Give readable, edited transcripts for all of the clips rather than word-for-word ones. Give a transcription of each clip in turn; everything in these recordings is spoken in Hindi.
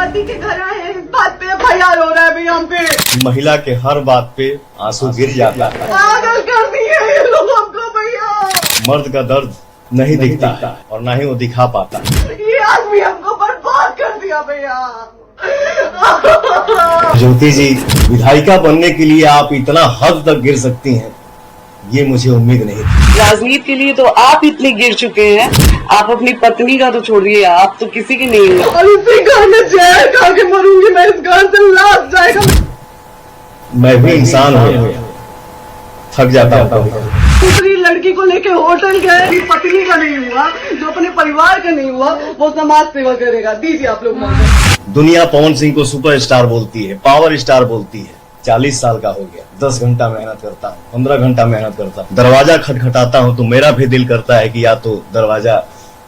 पति के घर आए हैं, इस बात पे FIR हो रहा है भैया हम पे। महिला के हर बात पे आंसू गिर जाता है। पागल कर दिए ये लोग हमको भैया। मर्द का दर्द नहीं दिखता है और ना ही वो दिखा पाता है। ये आदमी हमको बर्बाद कर दिया भैया। ज्योति जी, विधायिका बनने के लिए आप इतना हद तक गिर सकती हैं, ये मुझे उम्मीद नहीं थी। राजनीति के लिए तो आप इतने गिर चुके हैं, आप अपनी पत्नी का तो छोड़िए, आप तो किसी की नहीं है। और इसी घर में जहर खा के मरूंगी मैं, इस घर से लाश जाएगा। मैं भी इंसान हूँ, थक जाता हूँ। दूसरी लड़की को लेके होटल गए, पत्नी का नहीं हुआ, जो अपने परिवार का नहीं हुआ वो समाज सेवा करेगा। दीजिए आप लोग मौका। दुनिया पवन सिंह को सुपरस्टार बोलती है, पावर स्टार बोलती है। 40 साल का हो गया, 10 घंटा मेहनत करता हूँ, 15 घंटा मेहनत करता हूँ। दरवाजा खटखटाता हूँ तो मेरा भी दिल करता है कि या तो दरवाजा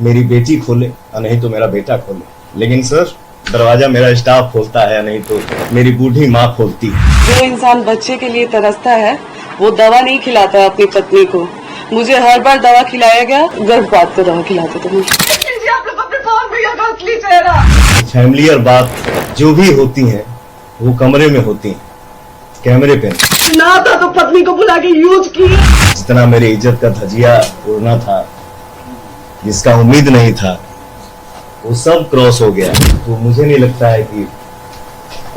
मेरी बेटी खोले या नहीं तो मेरा बेटा खोले। लेकिन सर, दरवाजा मेरा स्टाफ खोलता है या नहीं तो मेरी बूढ़ी माँ खोलती है। जो इंसान बच्चे के लिए तरसता है वो दवा नहीं खिलाता है अपनी पत्नी को। मुझे हर बार दवा खिलाया गया, गर्भपात को दवा खिलाते थे मुझे। आप लोग अपने पवन भैया का असली चेहरा। फैमिली और बात जो भी होती है वो कमरे में होती है, कैमरे पे ना था तो पत्नी को बुला के यूज किए। जितना मेरी इज्जत का धजिया उड़ना था, जिसका उम्मीद नहीं था, वो सब क्रॉस हो गया। तो मुझे नहीं लगता है कि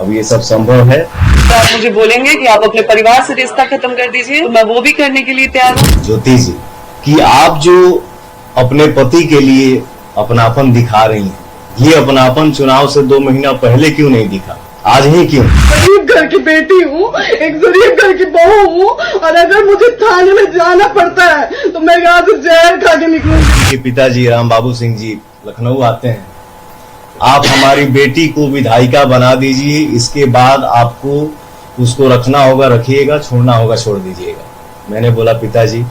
अब ये सब संभव है। तो आप मुझे बोलेंगे कि आप अपने परिवार से रिश्ता खत्म कर दीजिए, तो मैं वो भी करने के लिए तैयार हूँ। ज्योति जी, कि आप जो अपने पति के लिए अपनापन दिखा रही हैं, ये अपनापन चुनाव से 2 महीना पहले क्यों नहीं दिखा, आज ही क्यों? गरीब घर की बेटी हूँ, एक गरीब घर की बहू हूँ, और अगर मुझे थाने में जाना पड़ता है तो मैं यहाँ से जहर खा के निकलूंगी। के पिताजी राम बाबू सिंह जी लखनऊ आते हैं, आप हमारी बेटी को विधायिका बना दीजिए, इसके बाद आपको उसको रखना होगा रखिएगा, छोड़ना होगा छोड़ दीजिएगा। मैंने बोला पिताजी,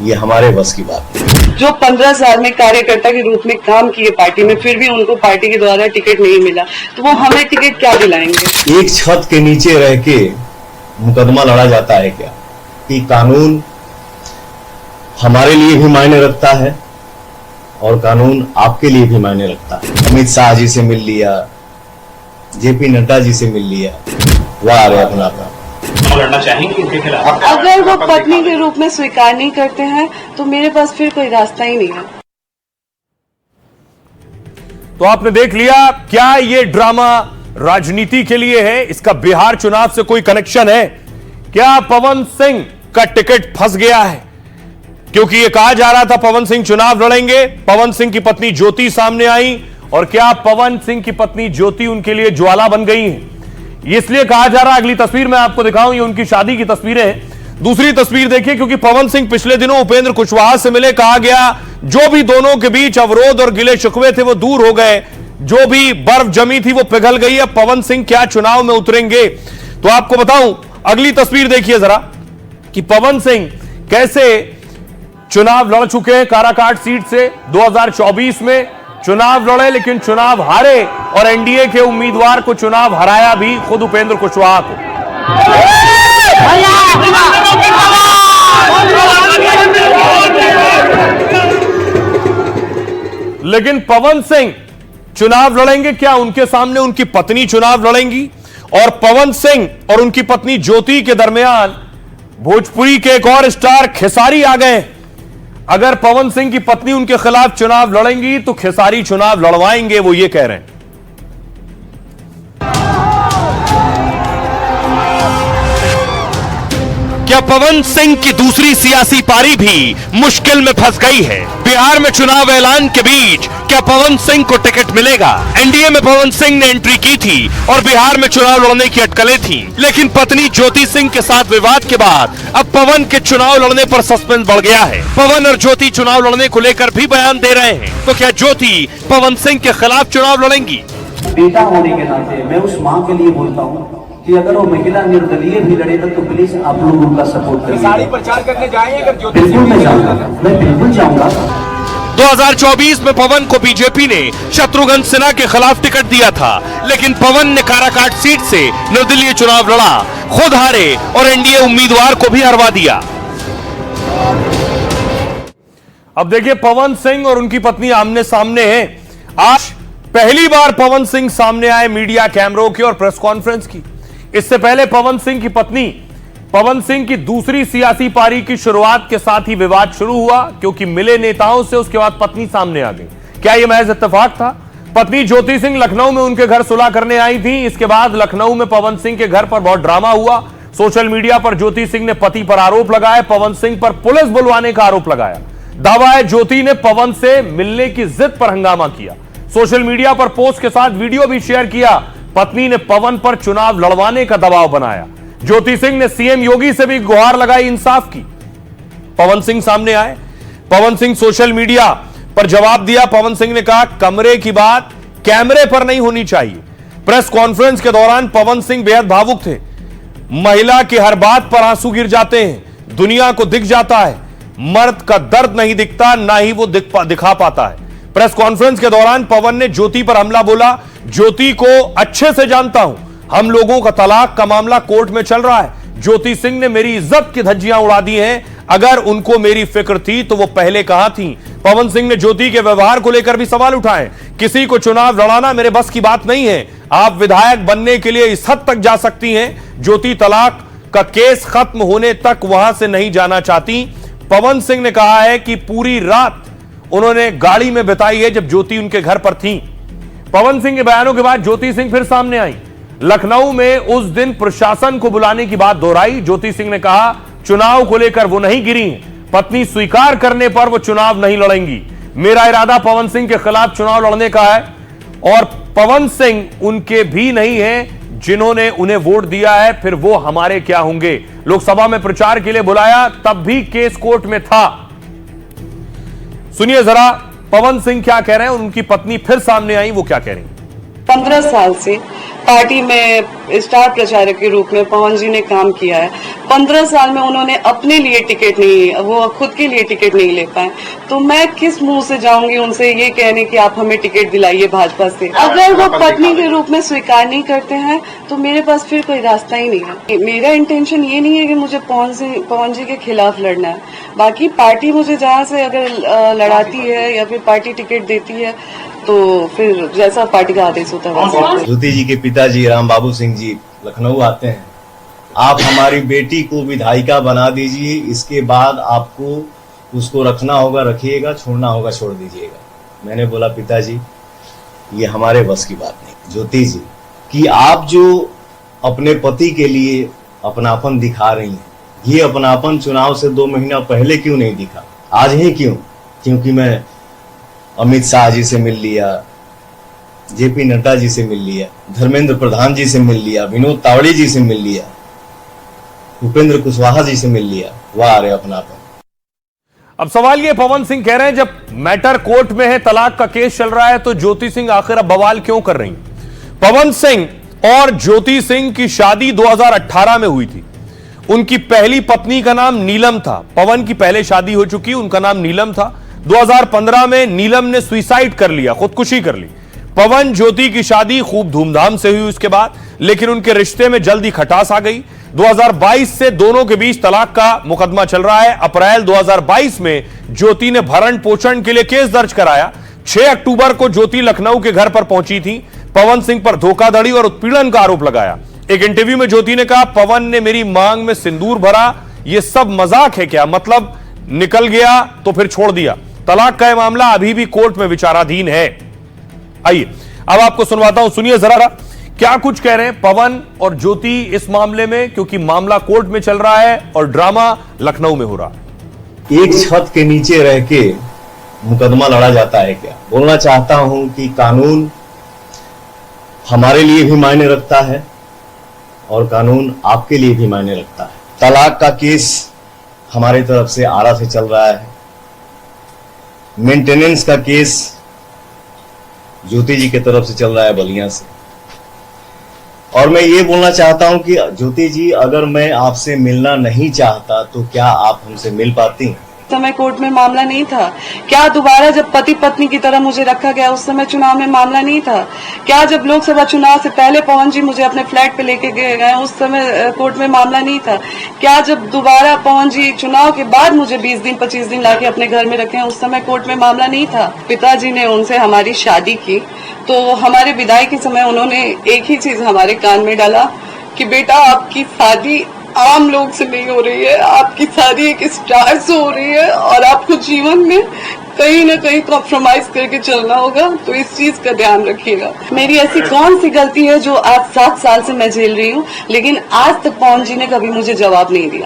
ये हमारे बस की बात नहीं। जो 15 साल में कार्यकर्ता के रूप में काम किए पार्टी में, फिर भी उनको पार्टी के द्वारा टिकट नहीं मिला, तो वो हमें टिकट क्या दिलाएंगे? एक छत के नीचे रह के मुकदमा लड़ा जाता है क्या? कि कानून हमारे लिए भी मायने रखता है और कानून आपके लिए भी मायने रखता है। अमित शाह जी से मिल लिया, JP नड्डा जी से मिल लिया, वाह रे अपना लड़ना चाहेंगे इनके खिलाफ? अगर वो पत्नी के रूप में स्वीकार नहीं करते हैं तो मेरे पास फिर कोई रास्ता ही नहीं है। तो आपने देख लिया, क्या ये ड्रामा राजनीति के लिए है? इसका बिहार चुनाव से कोई कनेक्शन है क्या? पवन सिंह का टिकट फंस गया है, क्योंकि ये कहा जा रहा था पवन सिंह चुनाव लड़ेंगे। पवन सिंह की पत्नी ज्योति सामने आई, और क्या पवन सिंह की पत्नी ज्योति उनके लिए ज्वाला बन गई है? इसलिए कहा जा रहा है। अगली तस्वीर मैं आपको दिखाऊं, ये उनकी शादी की तस्वीरें हैं। दूसरी तस्वीर देखिए, क्योंकि पवन सिंह पिछले दिनों उपेंद्र कुशवाहा से मिले, कहा गया जो भी दोनों के बीच अवरोध और गिले शिकवे थे वो दूर हो गए, जो भी बर्फ जमी थी वो पिघल गई। अब पवन सिंह क्या चुनाव में उतरेंगे? तो आपको बताऊं, अगली तस्वीर देखिए जरा कि पवन सिंह कैसे चुनाव लड़ चुके हैं। काराकाट सीट से 2024 में चुनाव लड़े, लेकिन चुनाव हारे, और एनडीए के उम्मीदवार को चुनाव हराया भी खुद उपेंद्र कुशवाहा को। लेकिन पवन सिंह चुनाव लड़ेंगे क्या? उनके सामने उनकी पत्नी चुनाव लड़ेंगी, और पवन सिंह और उनकी पत्नी ज्योति के दरमियान भोजपुरी के एक और स्टार खेसारी आ गए। अगर पवन सिंह की पत्नी उनके खिलाफ चुनाव लड़ेंगी तो खेसारी चुनाव लड़वाएंगे, वो ये कह रहे हैं। क्या पवन सिंह की दूसरी सियासी पारी भी मुश्किल में फंस गई है? बिहार में चुनाव ऐलान के बीच क्या पवन सिंह को टिकट मिलेगा? एनडीए में पवन सिंह ने एंट्री की थी और बिहार में चुनाव लड़ने की अटकलें थीं, लेकिन पत्नी ज्योति सिंह के साथ विवाद के बाद अब पवन के चुनाव लड़ने पर सस्पेंस बढ़ गया है। पवन और ज्योति चुनाव लड़ने को लेकर भी बयान दे रहे हैं। तो क्या ज्योति पवन सिंह के खिलाफ चुनाव लड़ेंगी? बेटा होने के नाते मैं उस माँ के लिए बोलता हूँ कि अगर वो महिला निर्दलीय भी लड़ेगा तो प्लीज आप लोग उनका सपोर्ट करिए। साड़ी प्रचार करने जाएंगे अगर बिल्कुल मैं जाऊंगा, मैं बिल्कुल जाऊंगा। 2024 में पवन को बीजेपी ने शत्रुघ्न सिन्हा के खिलाफ टिकट दिया था, लेकिन पवन ने काराकाट सीट से निर्दलीय चुनाव लड़ा, खुद हारे और एनडीए उम्मीदवार को भी हरवा दिया। अब देखिए, पवन सिंह और उनकी पत्नी आमने सामने हैं। आज पहली बार पवन सिंह सामने आए मीडिया कैमरों की और प्रेस कॉन्फ्रेंस की। इससे पहले पवन सिंह की पत्नी, पवन सिंह की दूसरी सियासी पारी की शुरुआत के साथ ही विवाद शुरू हुआ, क्योंकि मिले नेताओं से उसके बाद पत्नी सामने आ गई। क्या यह महज इत्तेफाक था? पत्नी ज्योति सिंह लखनऊ में उनके घर सुलह करने आई थी। इसके बाद लखनऊ में पवन सिंह के घर पर बहुत ड्रामा हुआ। सोशल मीडिया पर ज्योति सिंह ने पति पर आरोप लगाए, पवन सिंह पर पुलिस बुलवाने का आरोप लगाया। दावा है ज्योति ने पवन से मिलने की जिद पर हंगामा किया। सोशल मीडिया पर पोस्ट के साथ वीडियो भी शेयर किया। पत्नी ने पवन पर चुनाव लड़वाने का दबाव बनाया। ज्योति सिंह ने सीएम योगी से भी गुहार लगाई, इंसाफ की। पवन सिंह सामने आए। पवन सिंह सोशल मीडिया पर जवाब दिया। पवन सिंह ने कहा, कमरे की बात कैमरे पर नहीं होनी चाहिए। प्रेस कॉन्फ्रेंस के दौरान पवन सिंह बेहद भावुक थे। महिला की हर बात पर आंसू गिर जाते हैं। दुनिया को दिख जाता है, मर्द का दर्द नहीं दिखता, ना ही वो दिखा पाता है। प्रेस कॉन्फ्रेंस के दौरान पवन ने ज्योति पर हमला बोला। ज्योति को अच्छे से जानता हूं, हम लोगों का तलाक का मामला कोर्ट में चल रहा है। ज्योति सिंह ने मेरी इज्जत की धज्जियां उड़ा दी हैं। अगर उनको मेरी फिक्र थी तो वो पहले कहां थी? पवन सिंह ने ज्योति के व्यवहार को लेकर भी सवाल उठाए। किसी को चुनाव लड़ाना मेरे बस की बात नहीं है। आप विधायक बनने के लिए इस हद तक जा सकती हैं। ज्योति तलाक का केस खत्म होने तक वहां से नहीं जाना चाहती। पवन सिंह ने कहा है कि पूरी रात उन्होंने गाड़ी में बिताई है जब ज्योति उनके घर पर थी। पवन सिंह के बयानों के बाद ज्योति सिंह फिर सामने आई। लखनऊ में उस दिन प्रशासन को बुलाने की बात दोहराई। ज्योति सिंह ने कहा, चुनाव को लेकर वो नहीं गिरी, पत्नी स्वीकार करने पर वो चुनाव नहीं लड़ेंगी। मेरा इरादा पवन सिंह के खिलाफ चुनाव लड़ने का है और पवन सिंह उनके भी नहीं है जिन्होंने उन्हें वोट दिया है, फिर वो हमारे क्या होंगे। लोकसभा में प्रचार के लिए बुलाया, तब भी केस कोर्ट में था। सुनिए जरा पवन सिंह क्या कह रहे हैं। उनकी पत्नी फिर सामने आई, वो क्या कह रही हैं। 15 साल से पार्टी में स्टार प्रचारक के रूप में पवन जी ने काम किया है। 15 साल में उन्होंने अपने लिए टिकट नहीं, वो खुद के लिए टिकट नहीं ले पाए, तो मैं किस मुंह से जाऊंगी उनसे ये कहने कि आप हमें टिकट दिलाइए भाजपा से। अगर वो पत्नी के रूप में स्वीकार नहीं करते हैं तो मेरे पास फिर कोई रास्ता ही नहीं है। मेरा इंटेंशन ये नहीं है कि मुझे पवन जी के खिलाफ लड़ना है। बाकी पार्टी मुझे जहाँ से अगर लड़ाती है या फिर पार्टी टिकट देती है तो फिर जैसा पार्टी का आदेश होता है वैसे। ज्योति जी के पिताजी राम बाबू सिंह जी लखनऊ आते हैं। आप हमारी बेटी को विधायिका बना दीजिए, इसके बाद आपको उसको रखना होगा रखिएगा, छोड़ना होगा छोड़ दीजिएगा। मैंने बोला, पिताजी ये हमारे बस की बात नहीं। ज्योति जी कि आप जो अपने पति के लिए अपनापन दिखा रही हैं, ये अपनापन चुनाव से 2 महीना पहले क्यों नहीं दिखा? आज ही क्यों? क्योंकि मैं अमित शाह जी से मिल लिया, जेपी नड्डा जी से मिल लिया, धर्मेंद्र प्रधान जी से मिल लिया, विनोद तावड़े जी से मिल लिया, उपेंद्र कुशवाहा जी से मिल लिया। वाह रे अपनापन। अब सवाल ये, पवन सिंह कह रहे हैं जब मैटर कोर्ट में है, तलाक का केस चल रहा है, तो ज्योति सिंह आखिर अब बवाल क्यों कर रही? पवन सिंह और ज्योति सिंह की शादी 2018 में हुई थी। उनकी पहली पत्नी का नाम नीलम था। पवन की पहले शादी हो चुकी, उनका नाम नीलम था। 2015 में नीलम ने सुसाइड कर लिया, खुदकुशी कर ली। पवन ज्योति की शादी खूब धूमधाम से हुई उसके बाद, लेकिन उनके रिश्ते में जल्दी खटास आ गई। 2022 से दोनों के बीच तलाक का मुकदमा चल रहा है। अप्रैल 2022 में ज्योति ने भरण पोषण के लिए केस दर्ज कराया। 6 अक्टूबर को ज्योति लखनऊ के घर पर पहुंची थी। पवन सिंह पर धोखाधड़ी और उत्पीड़न का आरोप लगाया। एक इंटरव्यू में ज्योति ने कहा, पवन ने मेरी मांग में सिंदूर भरा, यह सब मजाक है क्या? मतलब निकल गया तो फिर छोड़ दिया। तलाक का यह मामला अभी भी कोर्ट में विचाराधीन है। आइए अब आपको सुनवाता हूं, सुनिए जरा क्या कुछ कह रहे हैं पवन और ज्योति इस मामले में, क्योंकि मामला कोर्ट में चल रहा है और ड्रामा लखनऊ में हो रहा है। एक छत के नीचे रह के मुकदमा लड़ा जाता है क्या? बोलना चाहता हूं कि कानून हमारे लिए भी मायने रखता है और कानून आपके लिए भी मायने रखता है। तलाक का केस हमारे तरफ से आरा से चल रहा है। मेंटेनेंस का केस ज्योति जी की तरफ से चल रहा है बलिया से। और मैं ये बोलना चाहता हूं कि ज्योति जी, अगर मैं आपसे मिलना नहीं चाहता तो क्या आप हमसे मिल पाती हैं? समय कोर्ट में मामला नहीं था? क्या दोबारा जब पति पत्नी की तरह मुझे रखा गया उस समय चुनाव में मामला नहीं था? क्या जब लोकसभा चुनाव से पहले पवन जी मुझे अपने फ्लैट पे लेके गए उस समय कोर्ट में मामला नहीं था? क्या जब दोबारा पवन जी चुनाव के बाद मुझे 20 दिन 25 दिन लाके अपने घर में रखे उस समय कोर्ट में मामला नहीं था? पिताजी ने उनसे हमारी शादी की तो हमारे विदाई के समय उन्होंने एक ही चीज हमारे कान में डाला कि बेटा आपकी शादी आम लोग से नहीं हो रही है, आपकी शादी एक स्टार से हो रही है और आपको जीवन में कहीं ना कहीं कॉम्प्रोमाइज करके चलना होगा, तो इस चीज का ध्यान रखिएगा। मेरी ऐसी कौन सी गलती है जो आज 7 साल से मैं झेल रही हूँ, लेकिन आज तक पवन जी ने कभी मुझे जवाब नहीं दिया।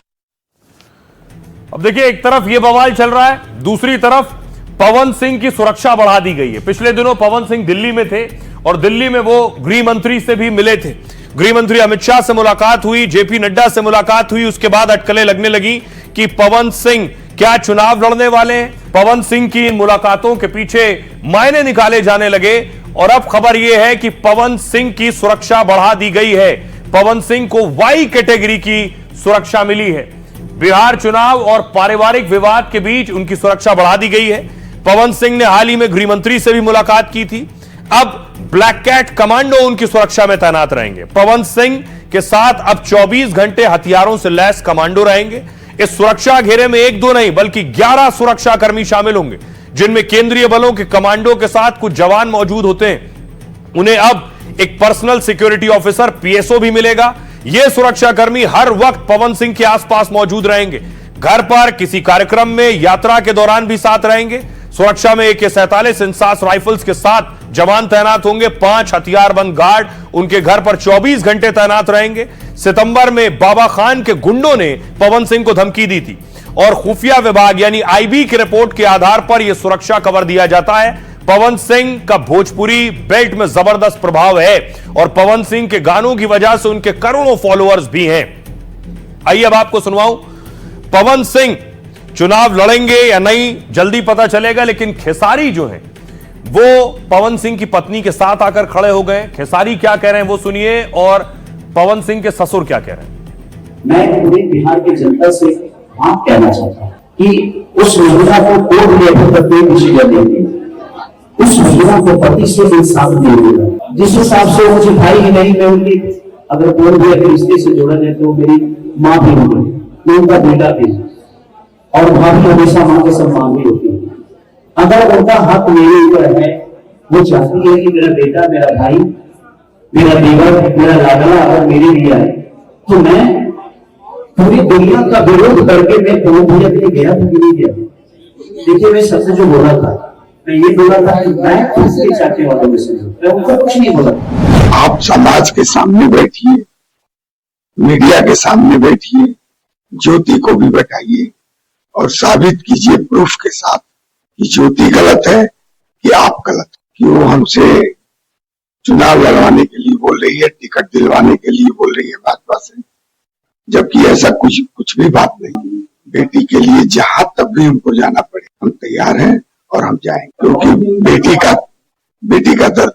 अब देखिए, एक तरफ ये बवाल चल रहा है, दूसरी तरफ पवन सिंह की सुरक्षा बढ़ा दी गई है। पिछले दिनों पवन सिंह दिल्ली में थे और दिल्ली में वो गृह मंत्री से भी मिले थे। गृह मंत्री अमित शाह से मुलाकात हुई, जेपी नड्डा से मुलाकात हुई। उसके बाद अटकलें लगने लगी कि पवन सिंह क्या चुनाव लड़ने वाले हैं। पवन सिंह की इन मुलाकातों के पीछे मायने निकाले जाने लगे और अब खबर यह है कि पवन सिंह की सुरक्षा बढ़ा दी गई है। पवन सिंह को वाई कैटेगरी की सुरक्षा मिली है। बिहार चुनाव और पारिवारिक विवाद के बीच उनकी सुरक्षा बढ़ा दी गई है। पवन सिंह ने हाल ही में गृह मंत्री से भी मुलाकात की थी। अब ब्लैक कैट कमांडो उनकी सुरक्षा में तैनात रहेंगे। पवन सिंह के साथ अब 24 घंटे हथियारों से लैस कमांडो रहेंगे। इस सुरक्षा घेरे में 1-2 नहीं बल्कि 11 सुरक्षा कर्मी शामिल होंगे, जिनमें केंद्रीय बलों के कमांडो के साथ कुछ जवान मौजूद होते हैं। उन्हें अब एक पर्सनल सिक्योरिटी ऑफिसर पीएसओ भी मिलेगा। यह सुरक्षा कर्मी हर वक्त पवन सिंह के आसपास मौजूद रहेंगे। घर पर, किसी कार्यक्रम में, यात्रा के दौरान भी साथ रहेंगे। सुरक्षा में AK-47 इंसास राइफल्स के साथ जवान तैनात होंगे। 5 हथियारबंद गार्ड उनके घर पर 24 घंटे तैनात रहेंगे। सितंबर में बाबा खान के गुंडों ने पवन सिंह को धमकी दी थी और खुफिया विभाग यानी IB की रिपोर्ट के आधार पर यह सुरक्षा कवर दिया जाता है। पवन सिंह का भोजपुरी बेल्ट में जबरदस्त प्रभाव है और पवन सिंह के गानों की वजह से उनके करोड़ों फॉलोअर्स भी हैं। आइए अब आपको सुनवाऊं, पवन सिंह चुनाव लड़ेंगे या नहीं जल्दी पता चलेगा, लेकिन खेसारी जो है वो पवन सिंह की पत्नी के साथ आकर खड़े हो गए। खेसारी क्या कह रहे हैं वो सुनिए और पवन सिंह के ससुर क्या कह रहे हैं। मैं पूरे बिहार की जनता से माफ कहना चाहता हूं कि उस महिला को कोर्ट ने अभी तक कोई डिसीजन नहीं दिया। उस महिला को पति से इंसाफ नहीं मिला। जिस हिसाब से मुझे भाई ही नहीं, मैं उनकी अगर कोई भी रिश्ते से जुड़ा है तो मेरी माँ भी होगी, मैं उनका बेटा भी, और माँ भी हमेशा माँ के सम्मान भी होती है। अगर उनका हक मेरे ऊपर है, वो चाहती है कि मेरा बेटा, मेरा भाई, मेरा देवर, मेरा लाडला अगर मेरे लिए आए, तो मैं पूरी दुनिया का विरोध करके मैं पवन भैया के लिए गया था कि नहीं गया। देखिए, मैं सबसे जो बोला था, मैं ये बोला था कि मैं उसके चाहने वालों में से, मैं उनका कुछ नहीं बोला। आप समाज के सामने बैठिए, मीडिया के सामने बैठिए, ज्योति को भी बैठाइए और साबित कीजिए प्रूफ के साथ कि ज्योति गलत है कि आप गलत, कि वो हमसे चुनाव लड़वाने के लिए बोल रही है, टिकट दिलवाने के लिए बोल रही है भाजपा से, जबकि ऐसा कुछ भी बात नहीं। बेटी के लिए जहां तक भी हमको जाना पड़े हम तैयार हैं और हम जाएंगे, क्योंकि बेटी का दर्द